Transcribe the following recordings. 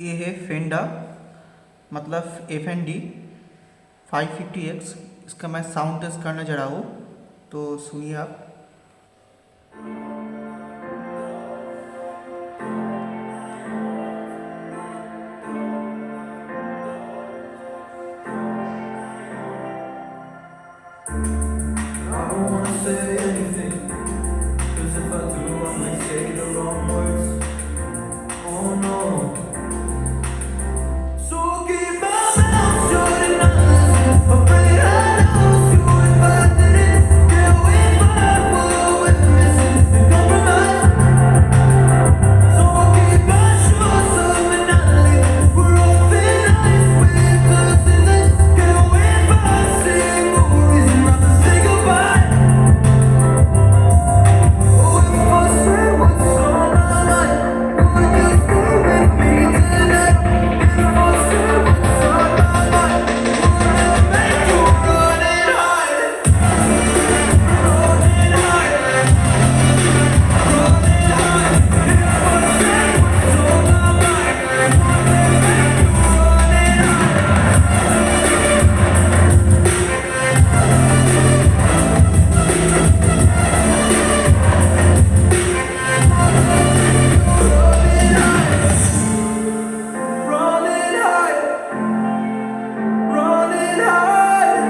ये है फेंडा, मतलब FND 550X। इसका मैं साउंड टेस्ट करने जा रहा हूँ, तो सुनिए आप। I don't wanna say anything, 'cause if I do, I might say the wrong words. Oh no. So keep my mouth shut and not listen. Afraid I lose you if I didn't. Can't wait for what we're missing and compromise. So keep my shoes up and not leave. We're all thin ice with cousins. Can't wait for a single reason not to say goodbye. Oh, if I say what's on my mind, will you stay with me tonight? If I say what's on my mind, will it make you run and hide? Run and hide, run and hide. If I say what's on my mind, will it make you run and hide? Run and hide, run and hide.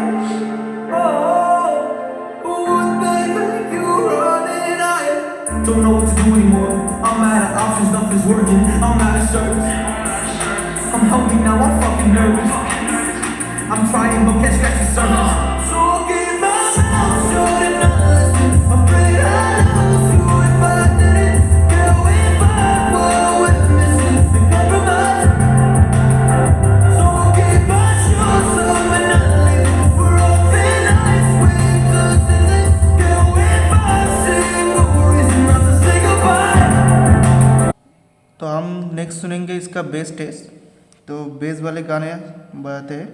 Oh, would they make you run and hide? Don't know what to do anymore. I'm out of options, nothing's working. I'm out of search. I'm hungry now, I'm fucking nervous. I'm trying, but can't scratch the surface. So I'll keep my mouth shut and not listen. Afraid I lose you if I didn't. Can't wait for what we're missing and compromise. So I'll keep my shoes up and not leave. We're all thin ice with cousins. Can't wait for a single reason not to say goodbye. तो हम next सुनेंगे इसका bass test. तो base वाले गाने बजाते हैं।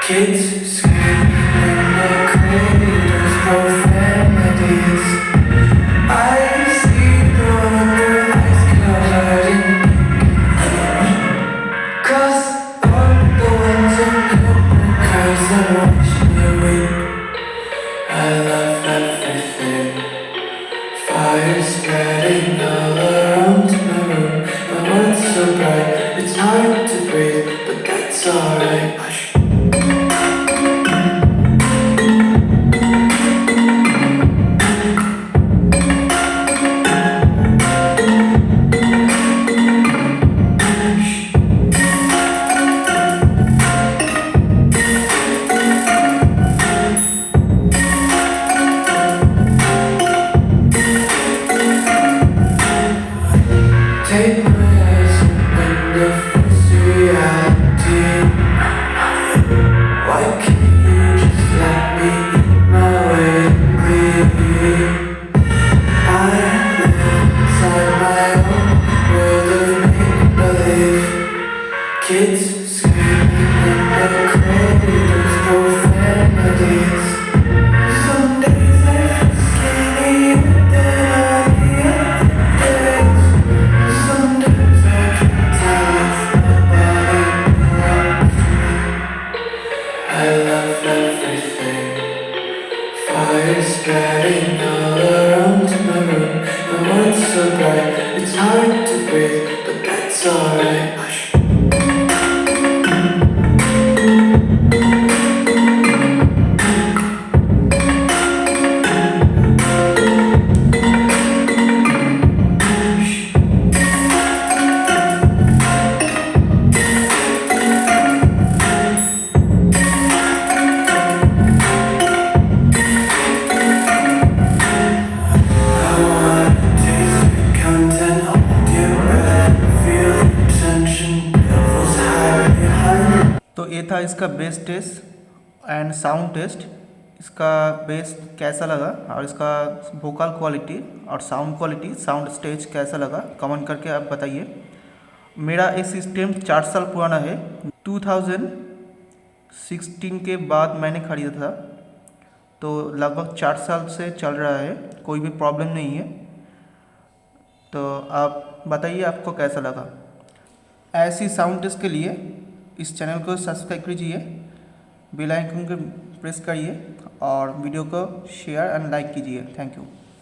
Kids screaming in their cradles, profanities. I see the eyes covered in ink. Cross all the ones in curves and watch me weep. I love everything. Fire spreading all around my room. My world's so bright, it's hard to breathe, but that's alright. Hush. Take my eyes and the first reality. Why can't you just let me eat my way and bleed? I live inside my own world of make-believe. Kids screaming in their cradles, profanities. Some days I feel skinnier than the other days. Sometimes I can't tell if my body belongs to me. I love everything. Fire spreading all around my room. My world's so bright, it's hard to breathe, but that's alright. Hush. तो ये था इसका bass test and sound test. इसका bass कैसा लगा और इसका vocal quality और साउंड क्वालिटी, साउंड स्टेज कैसा लगा, कमेंट करके आप बताइए। मेरा ये सिस्टम 4 साल पुराना है, 2016 के बाद मैंने ख़रीदा था, तो लगभग 4 साल से चल रहा है, कोई भी प्रॉब्लम नहीं है। तो आप बताइए आपको कैसा लगा। ऐसी साउंड टेस्ट के लिए इस चैनल को सब्सक्राइब कीजिए, बेल आइकन को प्रेस करिए और वीडियो को शेयर एंड लाइक कीजिए। Thank you.